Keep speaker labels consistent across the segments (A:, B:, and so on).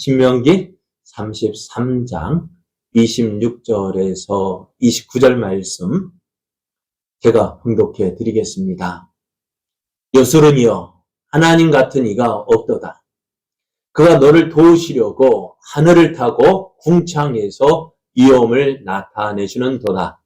A: 신명기 33장 26절에서 29절 말씀 제가 봉독해 드리겠습니다. 여수름이여 하나님 같은 이가 없도다. 그가 너를 도우시려고 하늘을 타고 궁창에서 위엄을 나타내시는 도다.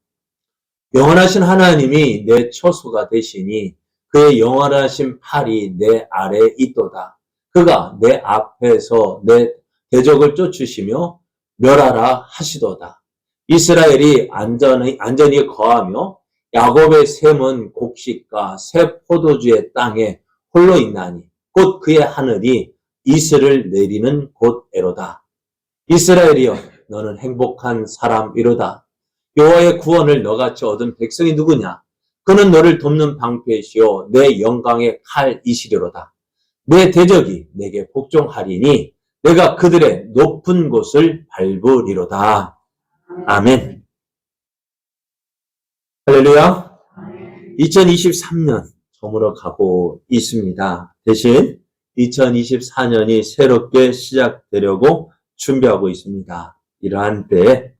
A: 영원하신 하나님이 내 처소가 되시니 그의 영원하신 팔이 내 아래에 있도다. 그가 내 앞에서 내 대적을 쫓으시며 멸하라 하시도다. 이스라엘이 안전히 거하며 야곱의 샘은 곡식과 새 포도주의 땅에 홀로 있나니 곧 그의 하늘이 이슬을 내리는 곳에로다. 이스라엘이여 너는 행복한 사람이로다. 여호와의 구원을 너같이 얻은 백성이 누구냐? 그는 너를 돕는 방패시요 내 영광의 칼이시리로다. 내 대적이 내게 복종하리니 내가 그들의 높은 곳을 밟으리로다. 아멘. 할렐루야. 2023년 저물어 가고 있습니다. 대신 2024년이 새롭게 시작되려고 준비하고 있습니다. 이러한 때에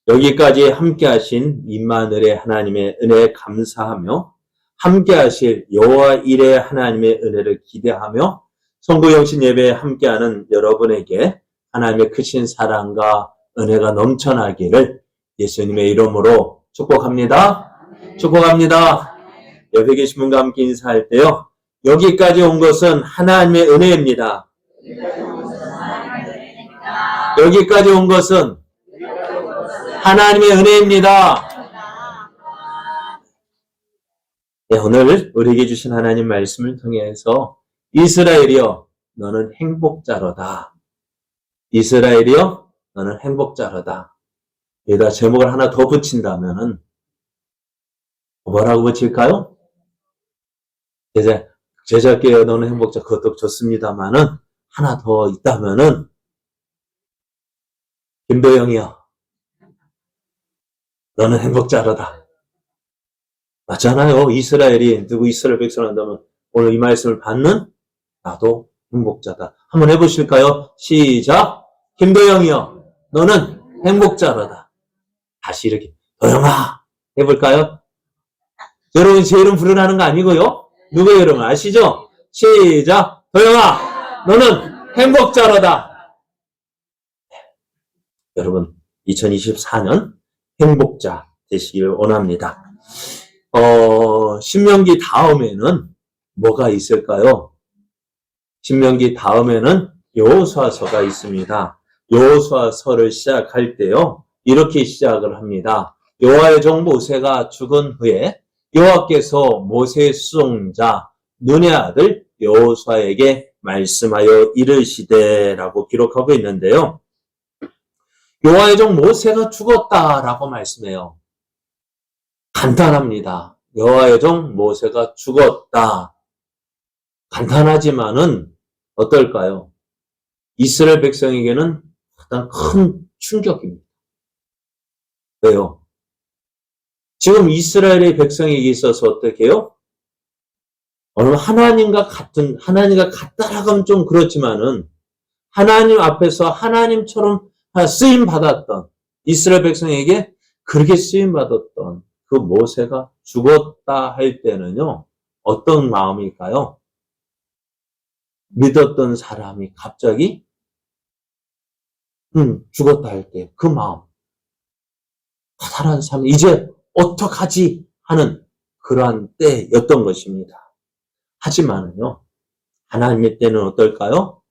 A: 여기까지 함께 하신 임마누엘의 하나님의 은혜에 감사하며 함께 하실 여호와 일의 하나님의 은혜를 기대하며 성구영신 예배에 함께하는 여러분에게 하나님의 크신 사랑과 은혜가 넘쳐나기를 예수님의 이름으로 축복합니다. 축복합니다. 옆에 계신 분과 함께 인사할 때요. 여기까지 온 것은 하나님의 은혜입니다. 여기까지 온 것은 하나님의 은혜입니다. 네, 오늘 우리에게 주신 하나님 말씀을 통해서 이스라엘이여 너는 행복자로다. 이스라엘이여 너는 행복자로다. 여기다 제목을 하나 더 붙인다면은 뭐라고 붙일까요? 제자께요 너는 행복자. 그것도 좋습니다만은 하나 더 있다면은 김도영이여 너는 행복자로다. 맞잖아요. 이스라엘이 누구 이스라엘 백성을 한다면 오늘 이 말씀을 받는 나도 행복자다. 한번 해보실까요? 시작. 김도영이여 너는 행복자로다. 다시 이렇게 도영아 해볼까요? 여러분 제 이름 부르라는 거 아니고요. 누구의 이름 아시죠? 시작. 도영아 너는 행복자로다. 여러분 2024년 행복자 되시길 원합니다. 신명기 다음에는 뭐가 있을까요? 신명기 다음에는 여호수아서가 있습니다. 여호수아서를 시작할 때요. 이렇게 시작을 합니다. 여호와의 종 모세가 죽은 후에 여호와께서 모세의 수종자 눈의 아들 여호수아에게 말씀하여 이르시되라고 기록하고 있는데요. 여호와의 종 모세가 죽었다라고 말씀해요. 간단합니다. 여호와의 종 모세가 죽었다. 간단하지만은 어떨까요? 이스라엘 백성에게는 가장 큰 충격입니다. 왜요? 지금 이스라엘의 백성에게 있어서 어떻게 해요? 하나님과 같다라고 하면 좀 그렇지만은 하나님 앞에서 하나님처럼 쓰임 받았던 이스라엘 백성에게 그렇게 쓰임 받았던 그 모세가 죽었다 할 때는요, 어떤 마음일까요? 믿었던 사람이 갑자기 죽었다 할 때 그 마음, 가다란 삶, 이제 어떡하지 하는 그러한 때였던 것입니다. 하지만은요, 하나님의 때는 어떨까요?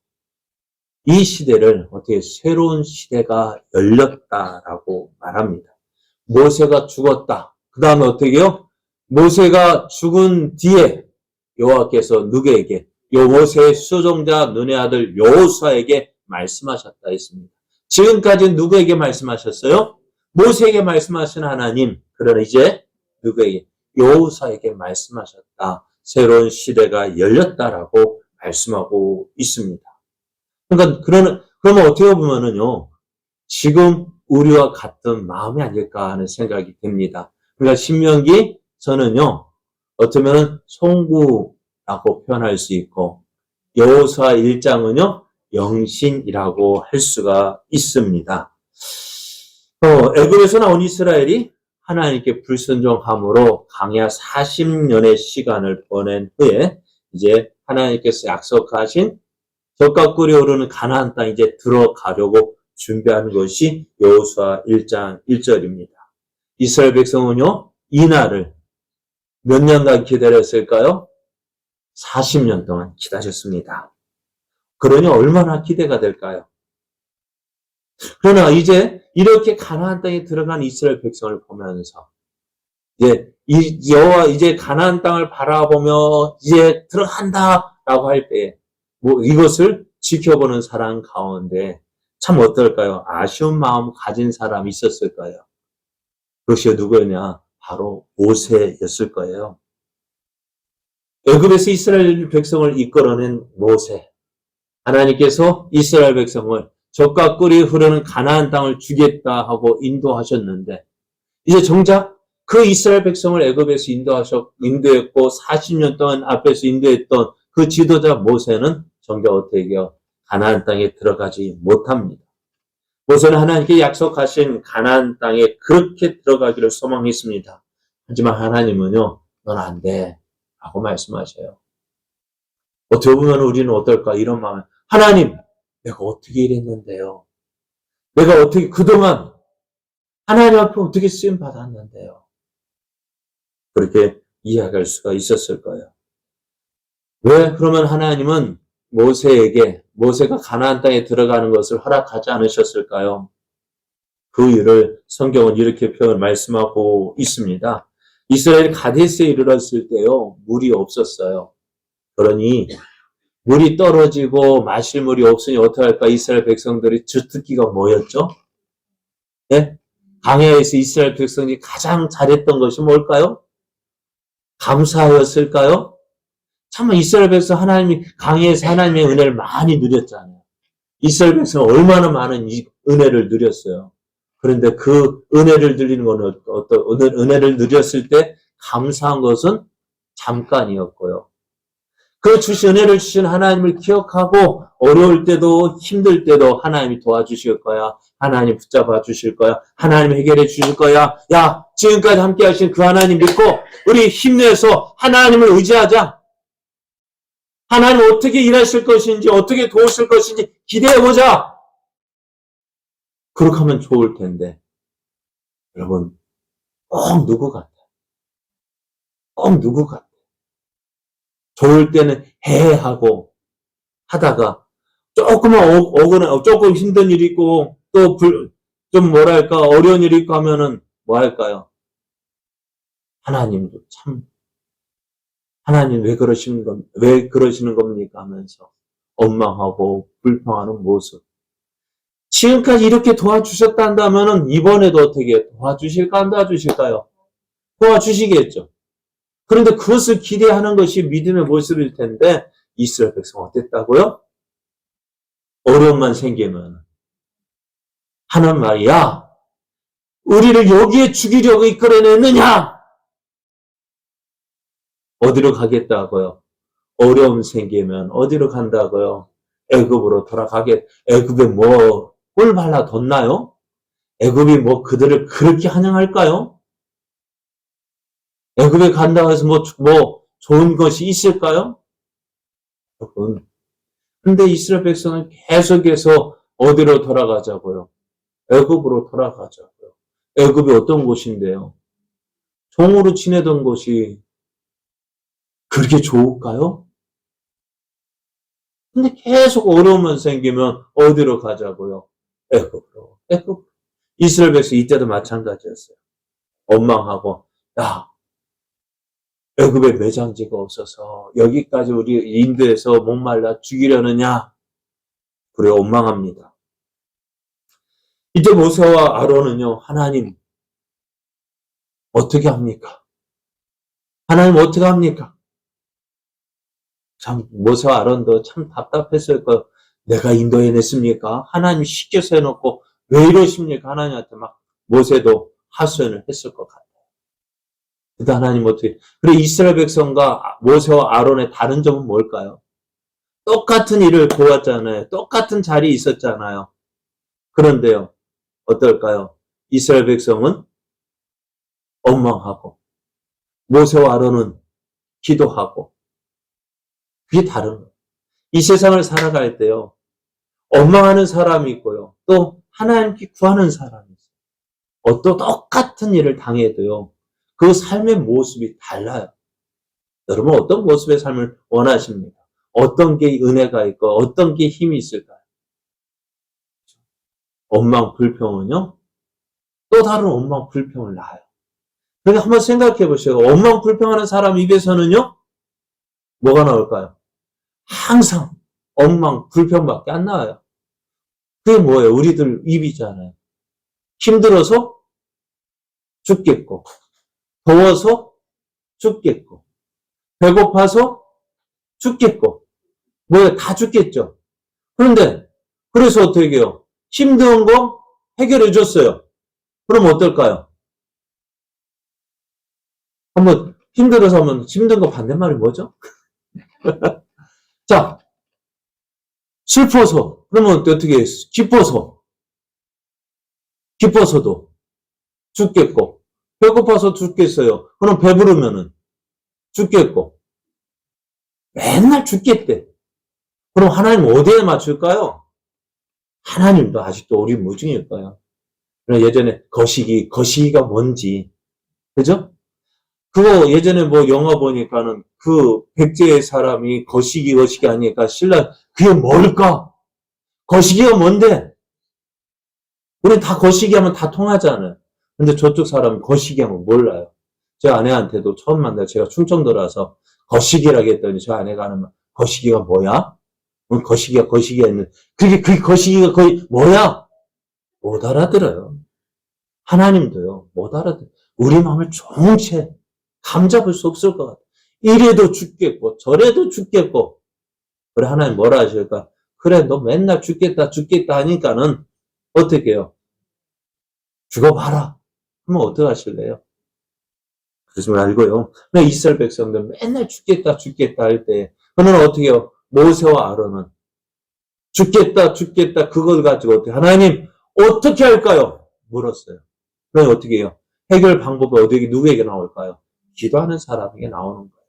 A: 이 시대를 어떻게 새로운 시대가 열렸다라고 말합니다. 모세가 죽었다. 그 다음에 어떻게 해요? 모세가 죽은 뒤에 여호와께서 누구에게? 모세의 수종자 눈의 아들 여호수아에게 말씀하셨다 했습니다. 지금까지 누구에게 말씀하셨어요? 모세에게 말씀하신 하나님. 그러나 이제 누구에게? 여호수아에게 말씀하셨다. 새로운 시대가 열렸다라고 말씀하고 있습니다. 그러니까 그러면 어떻게 보면은요, 지금 우리와 같은 마음이 아닐까 하는 생각이 듭니다. 그러니까 신명기 저는요, 어쩌면 송구라고 표현할 수 있고, 여호수아 1장은요, 영신이라고 할 수가 있습니다. 애굽에서 나온 이스라엘이 하나님께 불순종함으로 광야 40년의 시간을 보낸 후에 이제 하나님께서 약속하신 젖과 꿀이 흐르는 가나안 땅 이제 들어가려고 준비하는 것이 여호수아 1장 1절입니다. 이스라엘 백성은요, 이 날을 몇 년간 기다렸을까요? 40년 동안 기다렸습니다. 그러니 얼마나 기대가 될까요? 그러나 이제 이렇게 가나안 땅에 들어간 이스라엘 백성을 보면서 이제 가나안 땅을 바라보며 이제 들어간다라고 할 때에 이것을 지켜보는 사람 가운데 참 어떨까요? 아쉬운 마음 가진 사람이 있었을까요? 그것이 누구였냐? 바로 모세였을 거예요. 애굽에서 이스라엘 백성을 이끌어낸 모세. 하나님께서 이스라엘 백성을 젖과 꿀이 흐르는 가나안 땅을 주겠다 하고 인도하셨는데 이제 정작 그 이스라엘 백성을 애굽에서 인도했고 40년 동안 앞에서 인도했던 그 지도자 모세는 정작 어떻게 해요? 가나안 땅에 들어가지 못합니다. 모세는 하나님께 약속하신 가나안 땅에 그렇게 들어가기를 소망했습니다. 하지만 하나님은요, 넌 안 돼 라고 말씀하셔요. 어떻게 보면 우리는 어떨까? 이런 마음에 하나님, 내가 어떻게 이랬는데요? 내가 어떻게 그동안 하나님 앞에 어떻게 쓰임 받았는데요? 그렇게 이해할 수가 있었을 거예요. 왜 그러면 하나님은 모세가 가나안 땅에 들어가는 것을 허락하지 않으셨을까요? 그 이유를 성경은 이렇게 말씀하고 있습니다. 이스라엘이 가데스에 이르렀을 때요, 물이 없었어요. 그러니 물이 떨어지고 마실 물이 없으니 어떡할까? 이스라엘 백성들이 주특기가 뭐였죠? 네? 광야에서 이스라엘 백성이 가장 잘했던 것이 뭘까요? 감사였을까요? 참 이스라엘 백성 광야에서 하나님의 은혜를 많이 누렸잖아요. 이스라엘 백성은 얼마나 많은 은혜를 누렸어요. 그런데 그 은혜를 누리는 것은 은혜를 누렸을 때 감사한 것은 잠깐이었고요. 그 은혜를 주신 하나님을 기억하고 어려울 때도 힘들 때도 하나님이 도와주실 거야. 하나님 붙잡아 주실 거야. 하나님 해결해 주실 거야. 야, 지금까지 함께 하신 그 하나님 믿고 우리 힘내서 하나님을 의지하자. 하나님 어떻게 일하실 것인지 어떻게 도우실 것인지 기대해보자. 그렇게 하면 좋을 텐데 여러분 꼭 누구 같아. 좋을 때는 해하고 하다가 조금 힘든 일이 있고 또 좀 어려운 일이 있고 하면은 뭐 할까요? 하나님도 참 하나님 왜 그러시는 겁니까 하면서 원망하고 불평하는 모습. 지금까지 이렇게 도와주셨다 한다면은 이번에도 어떻게 도와주실까 안 도와주실까요? 도와주시겠죠. 그런데 그것을 기대하는 것이 믿음의 모습일 텐데 이스라엘 백성 어땠다고요? 어려움만 생기면 하는 말이 야 우리를 여기에 죽이려고 이끌어냈느냐? 어디로 가겠다고요? 어려움 생기면 어디로 간다고요? 애굽으로 애굽에 뭐 꿀 발라 뒀나요? 애굽이 뭐 그들을 그렇게 환영할까요? 애굽에 간다고 해서 뭐 좋은 것이 있을까요? 여러분, 근데 이스라엘 백성은 계속해서 어디로 돌아가자고요? 애굽으로 돌아가자고요. 애굽이 어떤 곳인데요? 종으로 지내던 곳이 그렇게 좋을까요? 근데 계속 어려움만 생기면 어디로 가자고요? 애굽으로. 이스라엘 백성 이때도 마찬가지였어요. 원망하고 야 애굽에 매장지가 없어서 여기까지 우리 인도에서 목말라 죽이려느냐? 그래 원망합니다. 이때 모세와 아론은요, 하나님 어떻게 합니까? 하나님 어떻게 합니까? 참 모세와 아론도 참 답답했을 거예요. 내가 인도해냈습니까? 하나님 시켜서 해놓고 왜 이러십니까? 하나님한테 막 모세도 하소연을 했을 것 같아요. 근데 하나님 어떻게 그래 이스라엘 백성과 모세와 아론의 다른 점은 뭘까요? 똑같은 일을 보았잖아요. 똑같은 자리에 있었잖아요. 그런데요, 어떨까요? 이스라엘 백성은 원망하고, 모세와 아론은 기도하고, 그게 다른 거예요. 이 세상을 살아갈 때요, 원망하는 사람이 있고요, 또 하나님께 구하는 사람이 있어요. 어떤 똑같은 일을 당해도요, 그 삶의 모습이 달라요. 여러분 어떤 모습의 삶을 원하십니까? 어떤 게 은혜가 있고 어떤 게 힘이 있을까요? 원망 불평은요, 또 다른 원망 불평을 낳아요. 그러니까 한번 생각해 보세요. 원망 불평하는 사람 입에서는요, 뭐가 나올까요? 항상 원망 불평밖에 안 나와요. 그게 뭐예요? 우리들 입이잖아요. 힘들어서 죽겠고, 더워서 죽겠고, 배고파서 죽겠고, 뭐예요? 다 죽겠죠. 그런데 그래서 어떻게 해요? 힘든 거 해결해 줬어요. 그럼 어떨까요? 한번 힘들어서 하면 힘든 거 반대말이 뭐죠? 자, 슬퍼서 그러면 어떻게 해요? 기뻐서도 죽겠고, 배고파서 죽겠어요. 그럼 배부르면은 죽겠고, 맨날 죽겠대. 그럼 하나님 어디에 맞출까요? 하나님도 아직도 우리 무중일 거예요. 예전에 거시기가 뭔지, 그죠? 그거 예전에 뭐 영화 보니까는 그 백제의 사람이 거시기 하니까 신랑, 그게 뭘까? 거시기가 뭔데? 우리 다 거시기 하면 다 통하잖아요. 근데 저쪽 사람은 거시기 하면 몰라요. 제 아내한테도 처음 만나 제가 충청도라서 거시기라고 했더니 저 아내가 하는 말, 거시기가 뭐야? 거시기가 있는, 그게 거시기가 거의 뭐야? 못 알아들어요. 하나님도요, 못 알아들어요. 우리 마음을 종채 감잡을 수 없을 것 같아요. 이래도 죽겠고, 저래도 죽겠고. 그래, 하나님 뭐라 하실까? 그래, 너 맨날 죽겠다 하니까는, 어떻게 해요? 죽어봐라. 그러면 어떡 하실래요? 그러지 말고요. 이스라엘 백성들 맨날 죽겠다 할 때, 그는 어떻게 해요? 모세와 아론은 죽겠다, 그걸 가지고 어떻게, 하나님, 어떻게 할까요? 물었어요. 그럼 어떻게 해요? 해결 방법이 누구에게 나올까요? 기도하는 사람에게 나오는 거예요.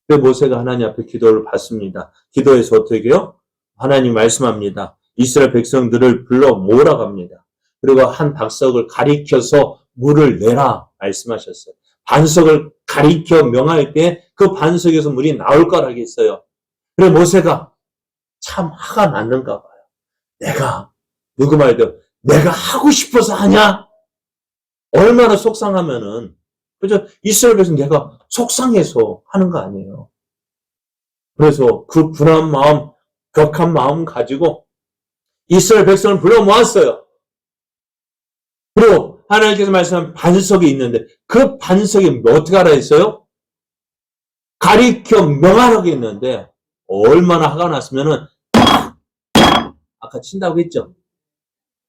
A: 그래서 모세가 하나님 앞에 기도를 받습니다. 기도해서 어떻게 해요? 하나님 말씀합니다. 이스라엘 백성들을 불러 모으라갑니다. 그리고 한 박석을 가리켜서 물을 내라 말씀하셨어요. 반석을 가리켜 명할 때 그 반석에서 물이 나올 거라고 했어요. 그래서 모세가 참 화가 났는가 봐요. 누구 말대로 내가 하고 싶어서 하냐? 얼마나 속상하면은, 그죠? 이스라엘 백성 내가 속상해서 하는 거 아니에요. 그래서 그 분한 마음, 격한 마음 가지고 이스라엘 백성을 불러 모았어요. 그리고 하나님께서 말씀한 반석이 있는데 그 반석이 어떻게 하라 했어요? 가리켜 명하라고 했는데 얼마나 화가 났으면은 아까 친다고 했죠?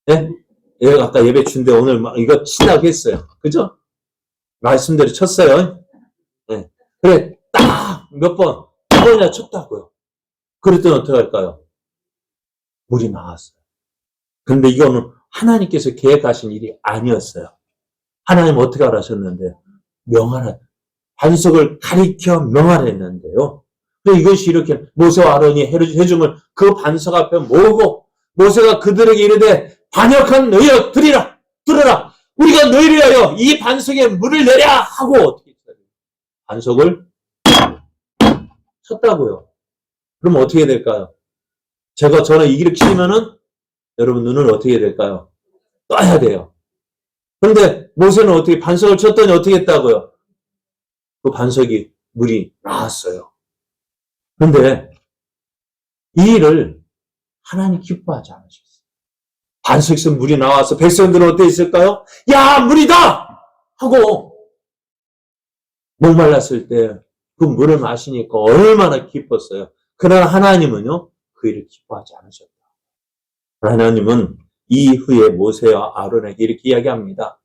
A: 네? 얘가 아까 예배 준데 오늘 막 이거 친다고 했어요. 그죠? 말씀대로 쳤어요. 네. 그래, 딱 몇 번, 두 번이나 쳤다고요. 그랬더니 어떻게 할까요? 물이 나왔어요. 근데 이거는 하나님께서 계획하신 일이 아니었어요. 하나님 어떻게 하셨는데? 명하라. 반석을 가리켜 명하라 했는데요. 이것이 이렇게 모세와 아론이 해줌을 그 반석 앞에 모으고 모세가 그들에게 이르되 반역한 너희여 들으라. 우리가 너희를 위하여 이 반석에 물을 내랴 하고 어떻게 했어요? 반석을 쳤다고요. 그럼 어떻게 될까요? 저는 이기를 치면은 여러분 눈은 어떻게 될까요? 떠야 돼요. 그런데 모세는 어떻게 반석을 쳤더니 어떻게 했다고요? 그 반석이 물이 나왔어요. 그런데 이 일을 하나님 기뻐하지 않으셨어요. 반석에서 물이 나와서 백성들은 어떻게 있을까요? 야, 물이다! 하고 목말랐을 때 그 물을 마시니까 얼마나 기뻤어요. 그러나 하나님은요, 그 일을 기뻐하지 않으셨다. 하나님은 이후에 모세와 아론에게 이렇게 이야기합니다.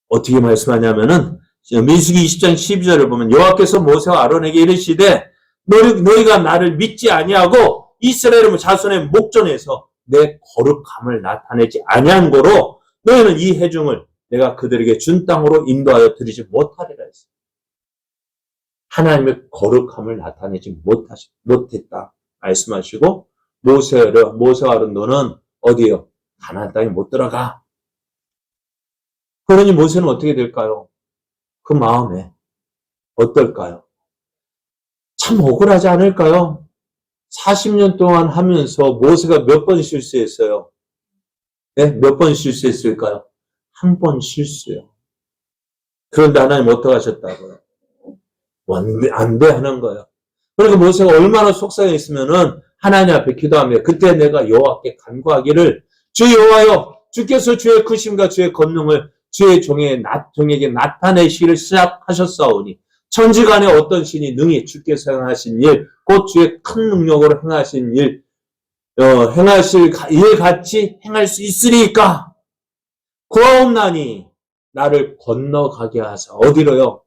A: 어떻게 말씀하냐면은 민수기 20장 12절을 보면 여호와께서 모세와 아론에게 이르시되 너희가 나를 믿지 아니하고 이스라엘 자손의 목전에서 내 거룩함을 나타내지 아니한 거로 너희는 이 회중을 내가 그들에게 준 땅으로 인도하여 드리지 못하리라 했어요. 하나님의 거룩함을 나타내지 못했다 말씀하시고 모세와 아론 너는 어디요? 가나안 땅에 못 들어가. 그러니 모세는 어떻게 될까요? 그 마음에 어떨까요? 참 억울하지 않을까요? 40년 동안 하면서 모세가 몇 번 실수했어요? 네? 몇 번 실수했을까요? 한 번 실수요. 그런데 하나님 어떻게 하셨다고요? 안 돼 하는 거예요. 그러니까 모세가 얼마나 속상했으면은 하나님 앞에 기도하며 그때 내가 여호와께 간구하기를 주 여호와여 주께서 주의 크심과 주의 권능을 주의 종에게 나타내시기를 시작하셨사오니 천지간에 어떤 신이 능히 주께서 행하신 일, 곧 주의 큰 능력으로 행하신 일, 행하실 일 같이 행할 수 있으리까? 고아옵나니 나를 건너가게 하사 어디로요?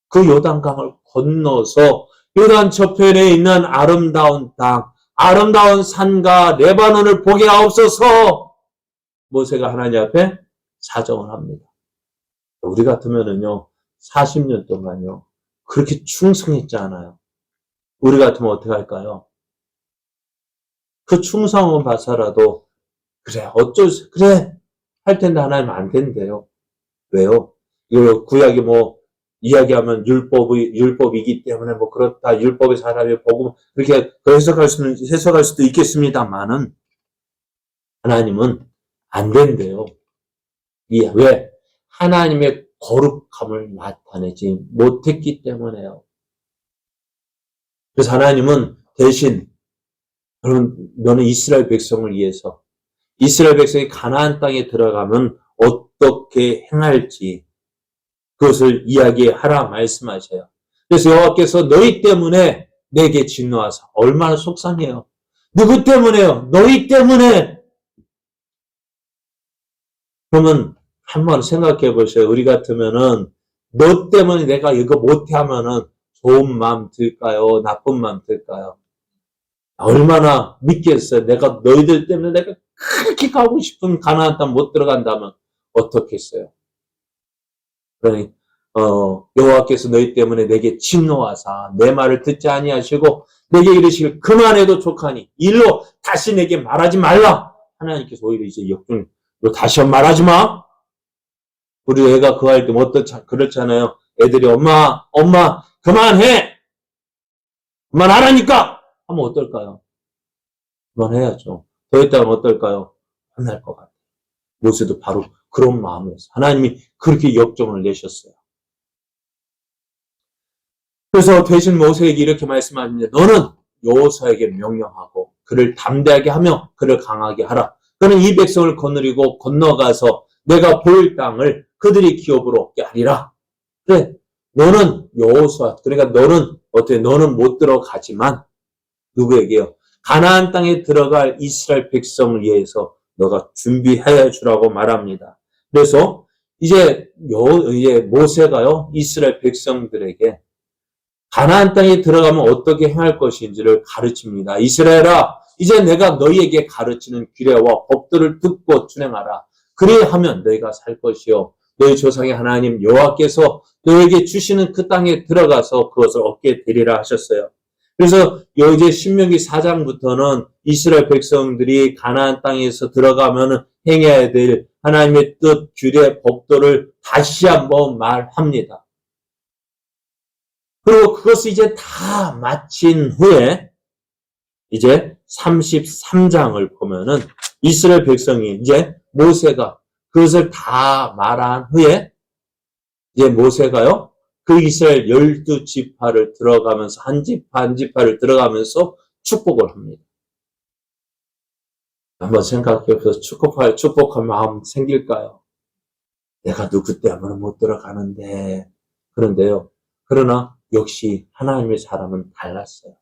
A: 그 요단강을 건너서 요단 저편에 있는 아름다운 땅, 아름다운 산과 레바논을 보게 하옵소서. 모세가 하나님 앞에 사정을 합니다. 우리 같으면은요, 40년 동안요, 그렇게 충성했잖아요. 우리 같으면 어떻게 할까요? 그 충성은 봐서라도, 그래, 그래, 할 텐데 하나님 안 된대요. 왜요? 이거 구약이 이야기하면 율법이기 때문에 그렇다. 율법의 사람이 보고, 그렇게 해석할 수도 있겠습니다만은, 하나님은 안 된대요. 왜? 하나님의 거룩함을 나타내지 못했기 때문에요. 그래서 하나님은 대신 너는 이스라엘 백성을 위해서 이스라엘 백성이 가나안 땅에 들어가면 어떻게 행할지 그것을 이야기하라 말씀하셔요. 그래서 여호와께서 너희 때문에 내게 진노하사 얼마나 속상해요. 누구 때문에요? 너희 때문에. 그러면 한번 생각해 보세요. 우리 같으면은 너 때문에 내가 이거 못해 하면은 좋은 마음 들까요? 나쁜 마음 들까요? 얼마나 믿겠어요. 내가 너희들 때문에 내가 그렇게 가고 싶은 가나안 땅 못 들어간다면 어떻겠어요? 그러니 여호와께서 너희 때문에 내게 진노하사 내 말을 듣지 아니하시고 내게 이르시길 그만해도 족하니 일로 다시 내게 말하지 말라. 하나님께서 오히려 이제 역중 너 다시 말하지 마. 우리 애가 그 할 때 그렇잖아요. 애들이 엄마 그만해. 그만하라니까 하면 어떨까요? 그만해야죠. 더 있다면 어떨까요? 혼날 것 같아요. 모세도 바로 그런 마음이었어요. 하나님이 그렇게 역정을 내셨어요. 그래서 대신 모세에게 이렇게 말씀하는데 너는 여호수아에게 명령하고 그를 담대하게 하며 그를 강하게 하라. 그는 이 백성을 거느리고 건너가서 내가 보일 땅을 그들이 기업으로 얻게 하리라. 그래, 너는 여호수아, 그러니까 너는 못 들어가지만 누구에게요? 가나안 땅에 들어갈 이스라엘 백성을 위해서 너가 준비해 주라고 말합니다. 그래서 이제 모세가요 이스라엘 백성들에게 가나안 땅에 들어가면 어떻게 행할 것인지를 가르칩니다. 이스라엘아, 이제 내가 너희에게 가르치는 규례와 법들을 듣고 준행하라. 그리하면 너희가 살 것이요 너희 조상의 하나님 여호와께서 너희에게 주시는 그 땅에 들어가서 그것을 얻게 되리라 하셨어요. 그래서 이제 신명기 4장부터는 이스라엘 백성들이 가나안 땅에서 들어가면 행해야 될 하나님의 뜻, 규례, 법도를 다시 한번 말합니다. 그리고 그것을 이제 다 마친 후에 이제 33장을 보면은 이스라엘 백성이 이제 모세가 그것을 다 말한 후에 이제 모세가요 그 이스라엘 12지파를 들어가면서 한 지파 한 지파를 들어가면서 축복을 합니다. 한번 생각해 보세요. 축복할 마음 생길까요? 내가 누구 때문에 못 들어가는데. 그런데요. 그러나 역시 하나님의 사람은 달랐어요.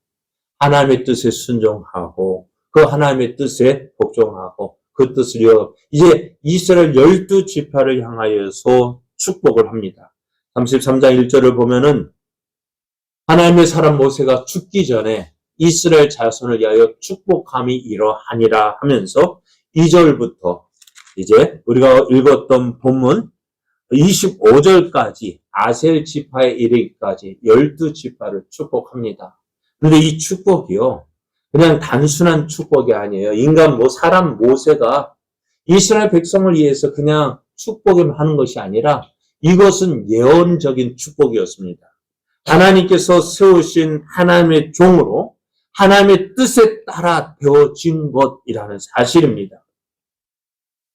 A: 하나님의 뜻에 순종하고 그 하나님의 뜻에 복종하고 그 뜻을 이어 이제 이스라엘 12지파를 향하여서 축복을 합니다. 33장 1절을 보면은 하나님의 사람 모세가 죽기 전에 이스라엘 자손을 위하여 축복함이 이러하니라 하면서 2절부터 이제 우리가 읽었던 본문 25절까지 아셀 지파에 이르기까지 12지파를 축복합니다. 그런데 이 축복이요, 그냥 단순한 축복이 아니에요. 사람 모세가 이스라엘 백성을 위해서 그냥 축복을 하는 것이 아니라 이것은 예언적인 축복이었습니다. 하나님께서 세우신 하나님의 종으로 하나님의 뜻에 따라 되어진 것이라는 사실입니다.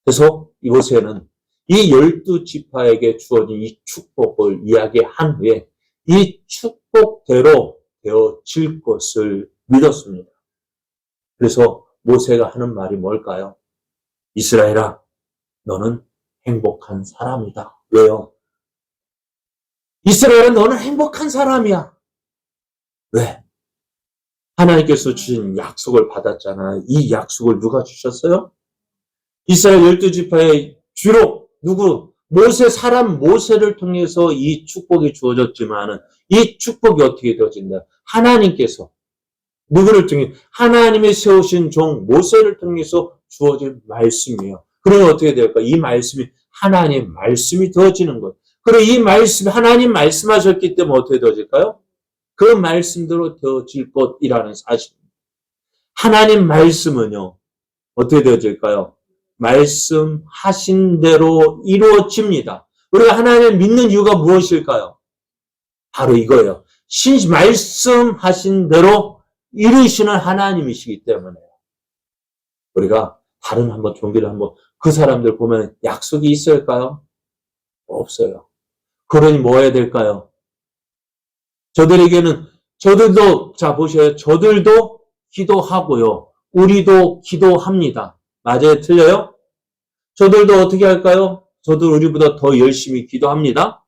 A: 그래서 이곳에는 이 12지파에게 주어진 이 축복을 이야기한 후에 이 축복대로 되어질 것을 믿었습니다. 그래서 모세가 하는 말이 뭘까요? 이스라엘아, 너는 행복한 사람이다. 왜요? 이스라엘아, 너는 행복한 사람이야. 왜? 하나님께서 주신 약속을 받았잖아요. 이 약속을 누가 주셨어요? 이스라엘 12지파의 주로 누구? 모세를 통해서 이 축복이 주어졌지만은 이 축복이 어떻게 되어진다? 하나님께서 누구를 통해? 하나님이 세우신 종 모세를 통해서 주어진 말씀이에요. 그러면 어떻게 될까? 이 말씀이 하나님 말씀이 되어지는 것. 그리고 이 말씀, 하나님 말씀하셨기 때문에 어떻게 되어질까요? 그 말씀대로 되어질 것이라는 사실입니다. 하나님 말씀은요, 어떻게 되어질까요? 말씀하신 대로 이루어집니다. 우리가 하나님을 믿는 이유가 무엇일까요? 바로 이거예요. 말씀하신 대로 이루시는 하나님이시기 때문에요. 우리가 다른 종교를 그 사람들 보면 약속이 있을까요? 없어요. 그러니 뭐 해야 될까요? 저들도, 보셔요. 저들도 기도하고요. 우리도 기도합니다. 맞아요? 틀려요? 저들도 어떻게 할까요? 저들 우리보다 더 열심히 기도합니다.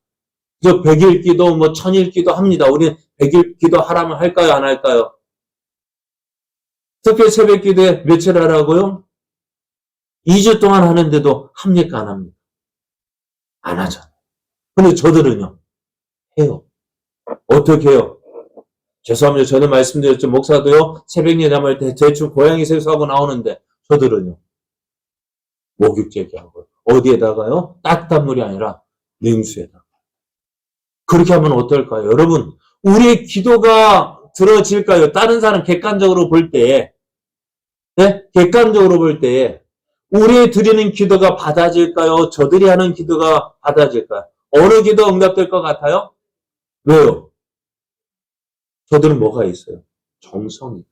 A: 100일 기도, 1000일 기도 합니다. 우리는 100일 기도 하라면 할까요? 안 할까요? 특히 새벽 기도에 며칠 하라고요? 2주 동안 하는데도 합니까? 안 합니까? 안 하잖아요. 근데 저들은요, 해요. 어떻게 해요? 죄송합니다. 저는 말씀드렸죠. 목사도요, 새벽 예담할 때 대충 고양이 세수하고 나오는데, 저들은요, 목욕제기 하고, 어디에다가요? 따뜻한 물이 아니라 냉수에다가. 그렇게 하면 어떨까요? 여러분, 우리의 기도가 들어질까요? 다른 사람 객관적으로 볼 때에, 네? 객관적으로 볼 때에, 우리 드리는 기도가 받아질까요? 저들이 하는 기도가 받아질까요? 어느 기도 응답될 것 같아요? 왜요? 저들은 뭐가 있어요? 정성이.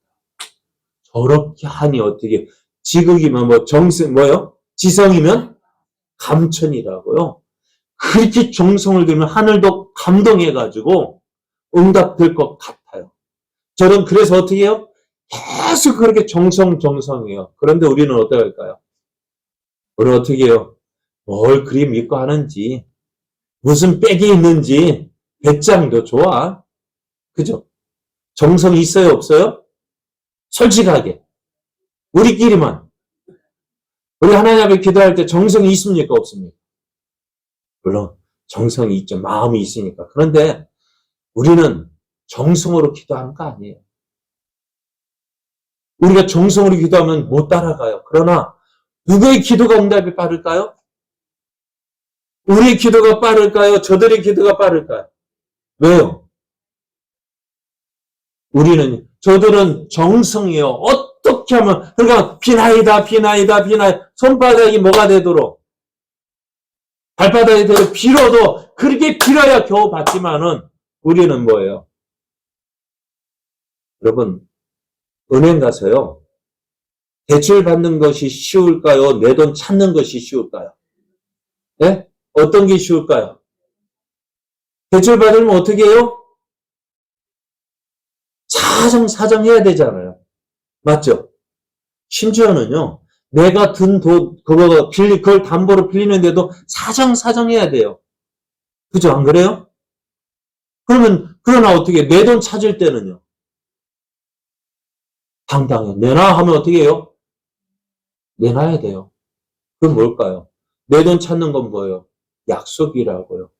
A: 저렇게 하니 어떻게, 지극이면 지성이면 감천이라고요. 그렇게 정성을 들이면 하늘도 감동해가지고 응답될 것 같아요. 저는 그래서 어떻게 해요? 계속 그렇게 정성이에요. 그런데 우리는 어떻게 할까요? 우리는 어떻게 해요? 뭘 그리 믿고 하는지, 무슨 빽이 있는지, 배짱도 좋아. 그죠? 정성이 있어요, 없어요? 솔직하게. 우리끼리만. 우리 하나님 앞에 기도할 때 정성이 있습니까, 없습니까? 물론 정성이 있죠. 마음이 있으니까. 그런데 우리는 정성으로 기도하는 거 아니에요. 우리가 정성으로 기도하면 못 따라가요. 그러나 누구의 기도가 응답이 빠를까요? 우리의 기도가 빠를까요? 저들의 기도가 빠를까요? 왜요? 저들은 정성이에요. 어떻게 하면, 그러니까 비나이다. 손바닥이 뭐가 되도록, 발바닥이 되도록 빌어도 그렇게 빌어야 겨우 받지만은 우리는 뭐예요? 여러분, 은행 가서요, 대출 받는 것이 쉬울까요? 내 돈 찾는 것이 쉬울까요? 네? 어떤 게 쉬울까요? 대출 받으면 어떻게 해요? 사정해야 되잖아요. 맞죠? 심지어는요, 내가 든 돈, 그걸 담보로 빌리는데도 사정해야 돼요. 그죠? 안 그래요? 그러나 어떻게, 내 돈 찾을 때는요, 당당해. 내놔 하면 어떻게 해요? 내놔야 돼요. 그건 뭘까요? 내 돈 찾는 건 뭐예요? 약속이라고요.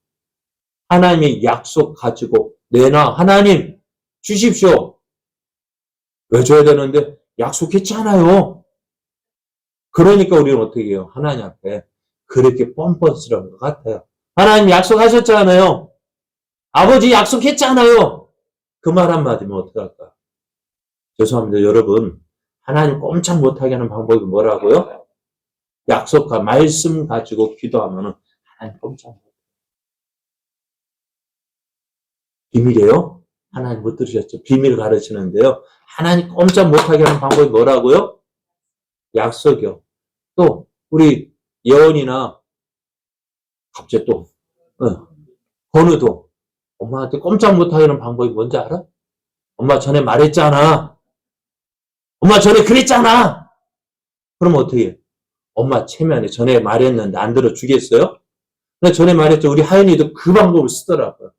A: 하나님의 약속 가지고 내놔. 하나님, 주십시오. 왜 줘야 되는데? 약속했잖아요. 그러니까 우리는 어떻게 해요? 하나님 앞에 그렇게 뻔뻔스러운 것 같아요. 하나님 약속하셨잖아요. 아버지 약속했잖아요. 그 말 한마디면 어떡할까? 죄송합니다. 여러분, 하나님 꼼짝 못하게 하는 방법이 뭐라고요? 약속과 말씀 가지고 기도하면 하나님 꼼짝 못해요. 비밀이에요? 하나님 못 들으셨죠? 비밀 가르치는데요. 하나님 꼼짝 못하게 하는 방법이 뭐라고요? 약속이요. 또 우리 예언이나 갑자기 또 건우도 엄마한테 꼼짝 못하게 하는 방법이 뭔지 알아? 엄마 전에 말했잖아. 엄마 전에 그랬잖아. 그럼 어떻게 해? 엄마 체면에 전에 말했는데 안 들어주겠어요? 근데 전에 말했죠. 우리 하연이도 그 방법을 쓰더라고요.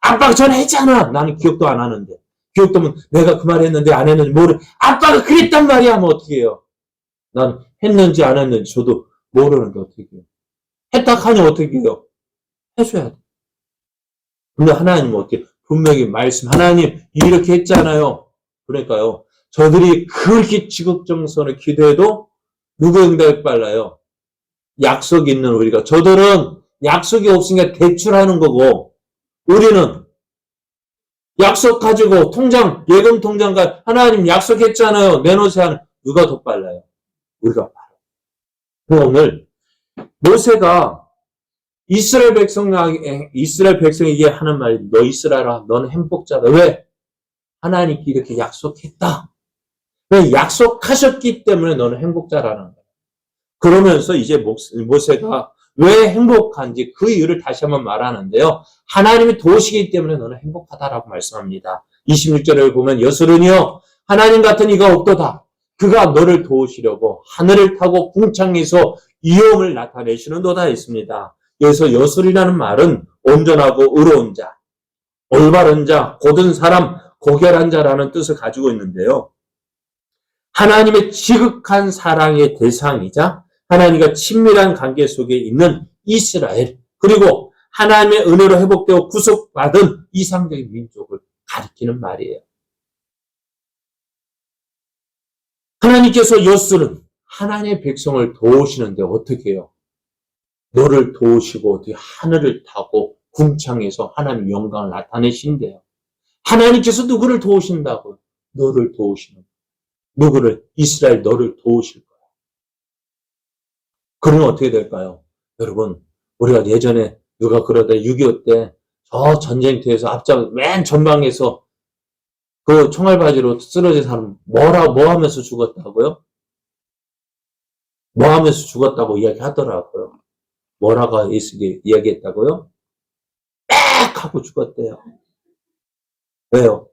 A: 아빠가 전에 했잖아. 나는 기억도 안 하는데. 기억도 하면 내가 그 말 했는데 안 했는지 모르. 아빠가 그랬단 말이야. 하면 어떻게 해요? 난 했는지 안 했는지 저도 모르는데 어떻게 해요? 했다 하니 어떻게 해요? 해줘야 돼. 근데 하나님은 어떻게 분명히 말씀 하나님 이렇게 했잖아요. 그러니까요. 저들이 그렇게 지극정성을 기도해도 누구 응답이 빨라요? 약속이 있는 우리가. 저들은 약속이 없으니까 대출하는 거고 우리는 약속 가지고 통장 예금 통장과 하나님 약속했잖아요. 내놓으세요 하는 누가 더 빨라요? 우리가 빨라요. 그럼 오늘 모세가 이스라엘 백성에게 하는 말이 너 이스라엘아 너는 행복자다. 왜? 하나님께 이렇게 약속했다. 왜? 약속하셨기 때문에 너는 행복자라는 거야. 그러면서 이제 모세가 왜 행복한지 그 이유를 다시 한번 말하는데요. 하나님이 도우시기 때문에 너는 행복하다라고 말씀합니다. 26절을 보면 여수른이여 하나님 같은 이가 없도다. 그가 너를 도우시려고 하늘을 타고 궁창에서 위엄을 나타내시는도다 했습니다. 여기서 여술이라는 말은 온전하고 의로운 자, 올바른 자, 고든 사람, 고결한 자라는 뜻을 가지고 있는데요. 하나님의 지극한 사랑의 대상이자 하나님과 친밀한 관계 속에 있는 이스라엘, 그리고 하나님의 은혜로 회복되어 구속받은 이상적인 민족을 가리키는 말이에요. 하나님께서 여수는 하나님의 백성을 도우시는데 어떻게 해요? 너를 도우시고 어떻게 하늘을 타고 궁창에서 하나님의 영광을 나타내신대요. 하나님께서 누구를 도우신다고요? 너를 도우시는 누구를? 이스라엘 너를 도우실 거예요. 그러면 어떻게 될까요? 여러분 우리가 예전에 누가 그러다 6.25 때 저 전쟁터에서 앞장 맨 전방에서 그 총알바지로 쓰러진 사람 뭐 하면서 죽었다고요? 뭐 하면서 죽었다고 이야기하더라고요. 뭐라고 이야기했다고요? 빽 하고 죽었대요. 왜요?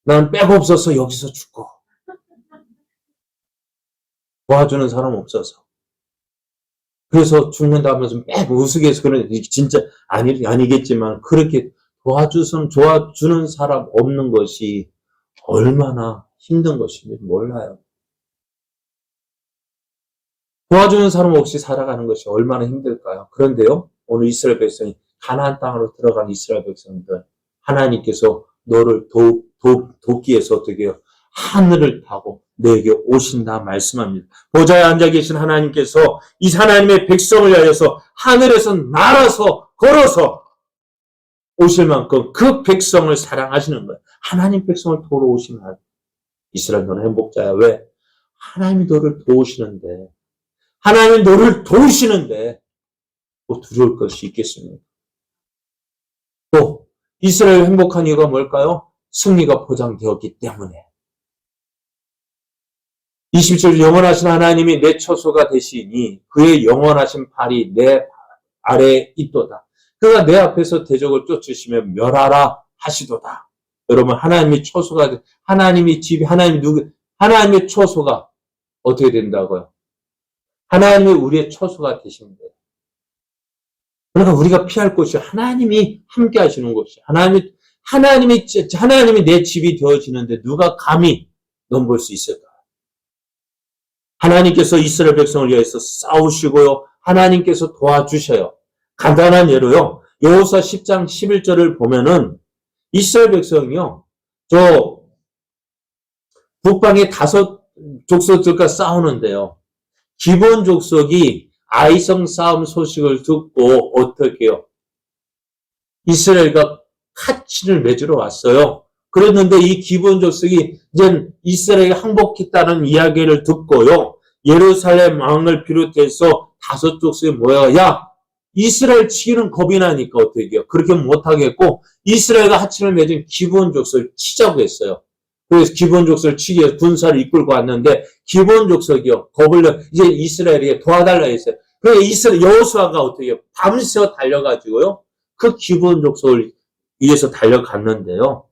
A: 난 빽 없어서 여기서 죽고 도와주는 사람 없어서 그래서 죽는다 하면서 빽 우스갯소리해서 그런 진짜 아니겠지만 그렇게 도와주는 사람 없는 것이 얼마나 힘든 것인지 몰라요. 도와주는 사람 없이 살아가는 것이 얼마나 힘들까요? 그런데요, 오늘 이스라엘 백성이 가나안 땅으로 들어간 이스라엘 백성들 하나님께서 너를 돕기 위해서 어떻게 해요? 하늘을 타고 내게 오신다 말씀합니다. 보좌에 앉아 계신 하나님께서 이 하나님의 백성을 위하여서 하늘에서 날아서 걸어서 오실 만큼 그 백성을 사랑하시는 거예요. 하나님 백성을 도우러 오시는 이스라엘 너는 행복자야. 왜? 하나님이 너를 도우시는데 하나님이 너를 도우시는데 뭐 두려울 것이 있겠습니까? 또 이스라엘 행복한 이유가 뭘까요? 승리가 보장되었기 때문에. 27절 영원하신 하나님이 내 처소가 되시니 그의 영원하신 발이 내 아래에 있도다. 그가 내 앞에서 대적을 쫓으시며 멸하라 하시도다. 여러분 하나님이 처소가 하나님의 처소가 어떻게 된다고요? 하나님이 우리의 처소가 되십니다. 그러니까 우리가 피할 곳이 하나님이 함께 하시는 곳이 하나님이 내 집이 되어지는데 누가 감히 넘볼 수 있을까? 하나님께서 이스라엘 백성을 위해서 싸우시고요. 하나님께서 도와주셔요. 간단한 예로요. 여호수아 10장 11절을 보면은 이스라엘 백성이요. 저 북방의 5 족속들과 싸우는데요. 기본 족속이 아이성 싸움 소식을 듣고 어떻게 해요? 이스라엘과 카친을 맺으러 왔어요. 그랬는데 이 기본 족속이 이제 이스라엘이 항복했다는 이야기를 듣고요. 예루살렘 왕을 비롯해서 5 족속이 모여 야 이스라엘 치기는 겁이 나니까 어떻게 해요? 그렇게 못하겠고 이스라엘과 하친을 맺은 기본 족속을 치자고 했어요. 그래서 기본 족속을 치기 위해서 군사를 이끌고 왔는데 기본 족속이요. 겁을 내 이제 이스라엘에게 도와달라 했어요. 그래서 이스라엘 여호수아가 어떻게 해요? 밤새 달려가지고요. 그 기본 족속을 위해서 달려갔는데요.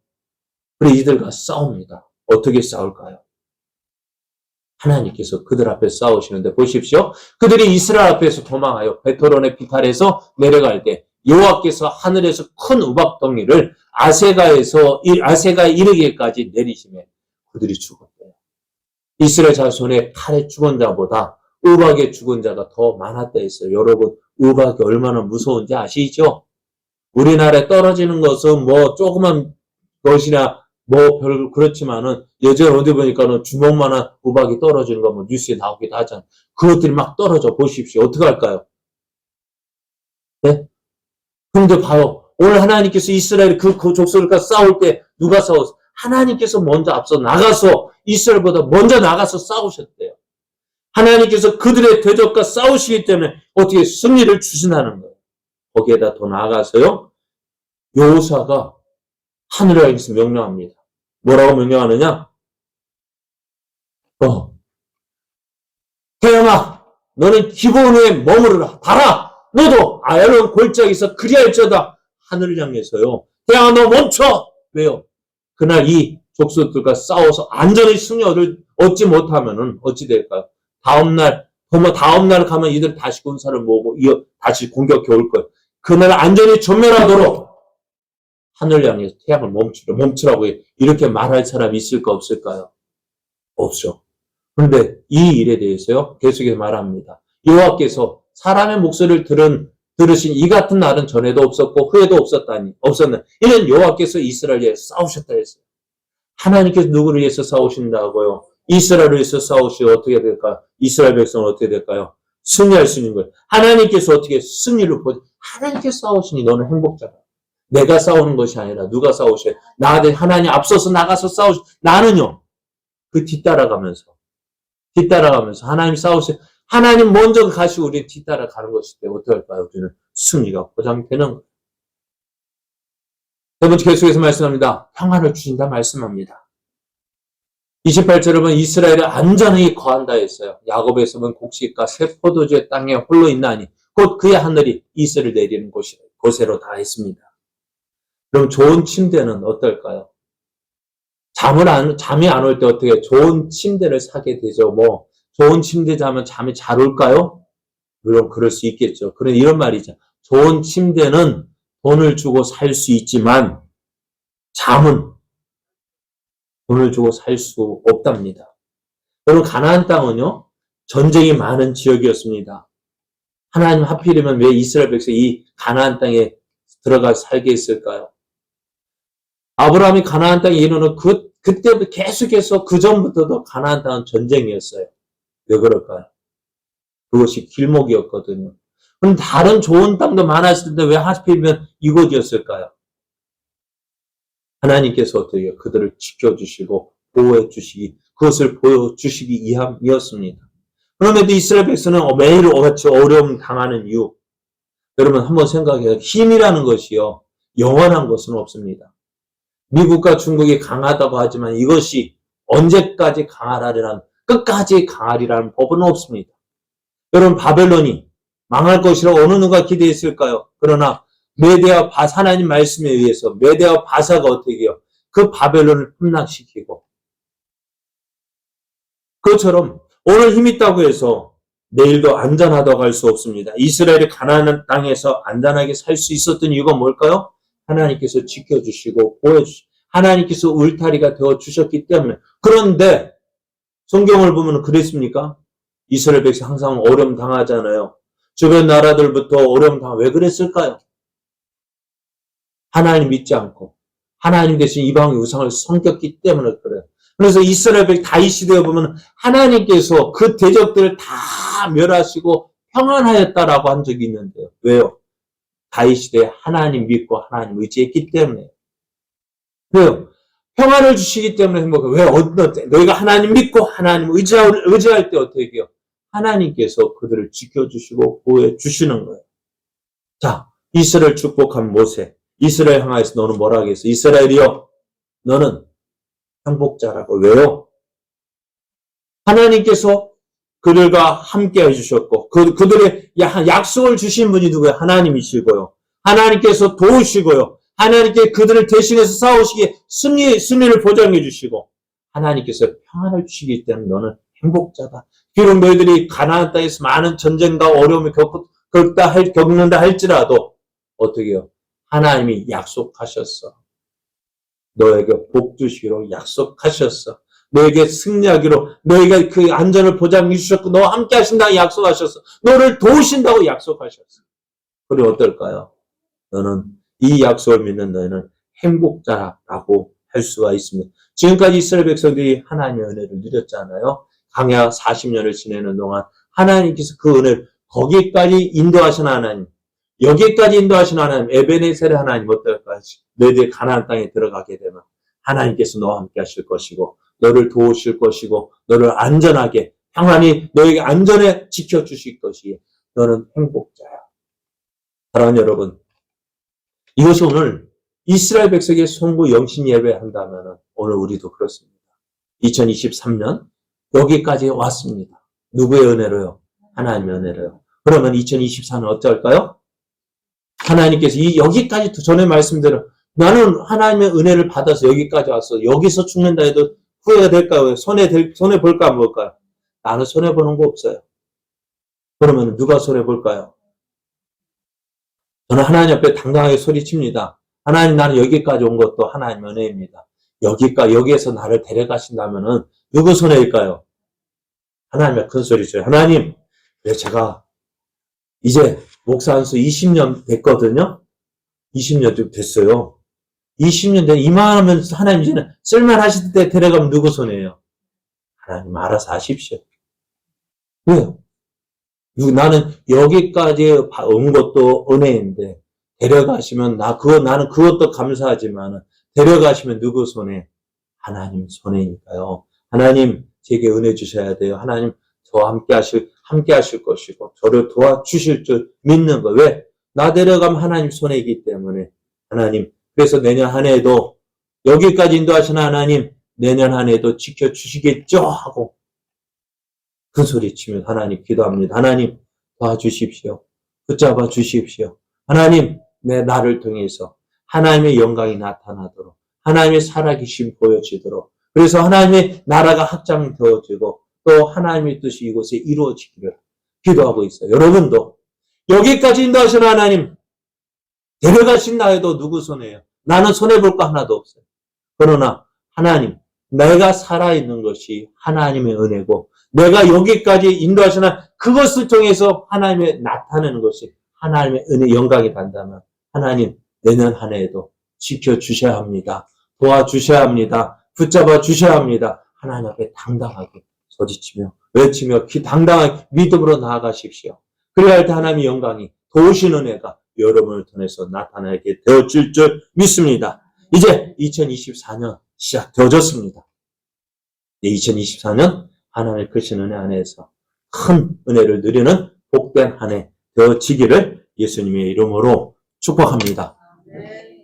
A: 그래 이들과 싸웁니다. 어떻게 싸울까요? 하나님께서 그들 앞에 싸우시는데 보십시오. 그들이 이스라엘 앞에서 도망하여 베토론의 비탈에서 내려갈 때 여호와께서 하늘에서 큰 우박덩이를 아세가에 이르기까지 내리시매 그들이 죽었대요. 이스라엘 자손의 칼에 죽은 자보다 우박에 죽은 자가 더 많았다 했어요. 여러분 우박이 얼마나 무서운지 아시죠? 우리나라에 떨어지는 것은 뭐 조그만 것이나 뭐 별 그렇지만은 예전에 어디 보니까는 주먹만한 우박이 떨어지는 거 뭐 뉴스에 나오기도 하잖아요. 그것들이 막 떨어져 보십시오. 어떻게 할까요? 네? 근데 봐요. 오늘 하나님께서 이스라엘 그 족속들과 싸울 때 누가 싸웠어? 하나님께서 먼저 앞서 나가서 이스라엘보다 먼저 나가서 싸우셨대요. 하나님께서 그들의 대적과 싸우시기 때문에 어떻게 승리를 주신다는 거예요. 거기에다 더 나아가서요. 여호수아가 하늘을 향해서 명령합니다. 뭐라고 명령하느냐? 태양아, 너는 기브온에 머무르라. 달아, 너도 아야론 골짜기에서 그리할지어다. 하늘을 향해서요. 태양아, 너 멈춰. 왜요? 그날 이 족속들과 싸워서 안전히 승리 얻지 못하면은 어찌 될까요? 다음날 가면 이들 다시 군사를 모으고 다시 공격해 올 거예요. 그날 안전히 전멸하도록 하늘 향해서 태양을 멈추라고 이렇게 말할 사람이 있을까 없을까요? 없죠. 그런데 이 일에 대해서요. 계속해서 말합니다. 여호와께서 사람의 목소리를 들으신 이 같은 날은 전에도 없었고 후에도 없었나. 이는 여호와께서 이스라엘에 싸우셨다 했어요. 하나님께서 누구를 위해서 싸우신다고요? 이스라엘을 위해서 싸우시고 어떻게 될까요? 이스라엘 백성은 어떻게 될까요? 승리할 수 있는 거예요. 하나님께서 어떻게 승리를 보지? 하나님께서 싸우시니 너는 행복자다. 내가 싸우는 것이 아니라 누가 싸우셔요? 나한테 하나님 앞서서 나가서 나는요. 그 뒤따라가면서 하나님 싸우세요. 하나님 먼저 가시고 우리 뒤따라가는 것일 때 어떻게 할까요? 우리는 승리가 보장되는 거예요. 세 번째 계속해서 말씀합니다. 평안을 주신다 말씀합니다. 28절에 보면 이스라엘이 안전히 거한다 했어요. 야곱에서 보면 곡식과 새 포도주의 땅에 홀로 있나니 곧 그의 하늘이 이슬을 내리는 곳으로 다 했습니다. 그럼 좋은 침대는 어떨까요? 잠이 안 올 때 어떻게 좋은 침대를 사게 되죠. 뭐 좋은 침대 자면 잠이 잘 올까요? 물론 그럴 수 있겠죠. 그런데 이런 말이죠. 좋은 침대는 돈을 주고 살 수 있지만 잠은 돈을 주고 살 수 없답니다. 여러분 가나안 땅은요. 전쟁이 많은 지역이었습니다. 하나님 하필이면 왜 이스라엘 백성이 이 가나안 땅에 들어가 살게 했을까요? 아브라함이 가나안 땅에 이르는 그때부터 계속해서 그 전부터도 가나안 땅은 전쟁이었어요. 왜 그럴까요? 그것이 길목이었거든요. 그럼 다른 좋은 땅도 많았을 텐데 왜 하필이면 이곳이었을까요? 하나님께서 어떻게 그들을 지켜주시고 보호해 주시기, 그것을 보여주시기 위함이었습니다. 그럼에도 이스라엘 백성은 매일같이 어려움 당하는 이유, 여러분 한번 생각해요. 힘이라는 것이요, 영원한 것은 없습니다. 미국과 중국이 강하다고 하지만 이것이 언제까지 끝까지 강하리라는 법은 없습니다. 여러분 바벨론이 망할 것이라고 어느 누가 기대했을까요? 그러나 메대와 바사, 하나님 말씀에 의해서 메대와 바사가 어떻게 해요? 그 바벨론을 함락시키고, 그것처럼 오늘 힘 있다고 해서 내일도 안전하다고 할 수 없습니다. 이스라엘이 가나안 땅에서 안전하게 살 수 있었던 이유가 뭘까요? 하나님께서 지켜주시고 보여주시고 하나님께서 울타리가 되어주셨기 때문에. 그런데 성경을 보면 그랬습니까? 이스라엘 백성 항상 어려움 당하잖아요. 주변 나라들부터 어려움 당하고 왜 그랬을까요? 하나님 믿지 않고 하나님 대신 이방의 우상을 섬겼기 때문에 그래요. 그래서 이스라엘 백 다윗 시대에 보면 하나님께서 그 대적들을 다 멸하시고 평안하였다라고 한 적이 있는데요. 왜요? 다윗 시대에 하나님 믿고 하나님 의지했기 때문에. 왜요? 평안을 주시기 때문에 행복해요. 왜? 너희가 하나님 믿고 하나님 의지할 때 어떻게 해요? 하나님께서 그들을 지켜주시고 보호해 주시는 거예요. 자, 이스라엘 축복한 모세. 이스라엘 향하여서 너는 뭐라 하겠어? 이스라엘이여, 너는 행복자라고. 왜요? 하나님께서 그들과 함께 해주셨고, 그들의 약속을 주신 분이 누구예요? 하나님이시고요. 하나님께서 도우시고요. 하나님께 그들을 대신해서 싸우시기에 승리를 보장해 주시고, 하나님께서 평안을 주시기 때문에 너는 행복자다. 비록 너희들이 가나안 땅에서 많은 전쟁과 어려움을 겪는다 할지라도, 어떻게 해요? 하나님이 약속하셨어. 너에게 복 주시기로 약속하셨어. 너에게 승리하기로, 너에게 그 안전을 보장해 주셨고, 너와 함께 하신다고 약속하셨어. 너를 도우신다고 약속하셨어. 그리고 어떨까요? 너는 이 약속을 믿는 너희는 행복자라고 할 수가 있습니다. 지금까지 이스라엘 백성들이 하나님의 은혜를 누렸잖아요. 광야 40년을 지내는 동안 하나님께서 그 은혜를 거기까지 인도하신 하나님, 여기까지 인도하신 하나님, 에베네셀의 하나님 어떨까요? 너희들이 가나안 땅에 들어가게 되면 하나님께서 너와 함께 하실 것이고, 너를 도우실 것이고, 너를 안전하게, 평안히 너에게 안전에 지켜주실 것이기에 너는 행복자야. 사랑하는 여러분, 이것이 오늘 이스라엘 백성의 송구 영신 예배 한다면 오늘 우리도 그렇습니다. 2023년 여기까지 왔습니다. 누구의 은혜로요? 하나님의 은혜로요. 그러면 2024년 어떨까요? 하나님께서 여기까지 전에 말씀대로 나는 하나님의 은혜를 받아서 여기까지 왔어. 여기서 죽는다 해도 후회가 될까요? 손해볼까 안 볼까요? 나는 손해보는 거 없어요. 그러면 누가 손해볼까요? 저는 하나님 앞에 당당하게 소리칩니다. 하나님, 나는 여기까지 온 것도 하나님의 은혜입니다. 여기에서 나를 데려가신다면은 누구 손해일까요? 하나님의 큰 소리죠. 하나님, 제가 이제 목사 한수 20년 됐거든요. 20년 됐어요. 20년 된 이만하면 하나님 이제는 쓸만하실 때 데려가면 누구 손해예요? 하나님 알아서 하십시오. 왜요? 나는 여기까지 온 것도 은혜인데 데려가시면 나는 그것도 감사하지만 데려가시면 누구 손해? 하나님 손해니까요. 하나님 제게 은혜 주셔야 돼요. 하나님 저와 함께 하실 것이고 저를 도와주실 줄 믿는 거. 왜? 나 데려가면 하나님 손해이기 때문에. 하나님, 그래서 내년 한 해에도 여기까지 인도하시는 하나님, 내년 한 해에도 지켜주시겠죠? 하고 큰 소리 치면 하나님 기도합니다. 하나님 도와주십시오. 붙잡아 주십시오. 하나님, 나를 통해서 하나님의 영광이 나타나도록, 하나님의 살아계심 보여지도록, 그래서 하나님의 나라가 확장되어지고 또 하나님의 뜻이 이곳에 이루어지기를 기도하고 있어요. 여러분도 여기까지 인도하시는 하나님, 데려가신다 해도 누구 손해예요? 나는 손해볼 거 하나도 없어요. 그러나 하나님, 내가 살아있는 것이 하나님의 은혜고 내가 여기까지 인도하시는 그것을 통해서 하나님의 나타내는 것이 하나님의 은혜 영광이 된다면 하나님 내년 한 해에도 지켜주셔야 합니다. 도와주셔야 합니다. 붙잡아 주셔야 합니다. 하나님 앞에 당당하게 소리치며 외치며 당당하게 믿음으로 나아가십시오. 그래야 할 때 하나님의 영광이 도우시는 은혜가 여러분을 통해서 나타나게 되어질 줄 믿습니다. 이제 2024년 시작되어졌습니다. 2024년 하나님의 크신 은혜 안에서 큰 은혜를 누리는 복된 한 해 되어지기를 예수님의 이름으로 축복합니다.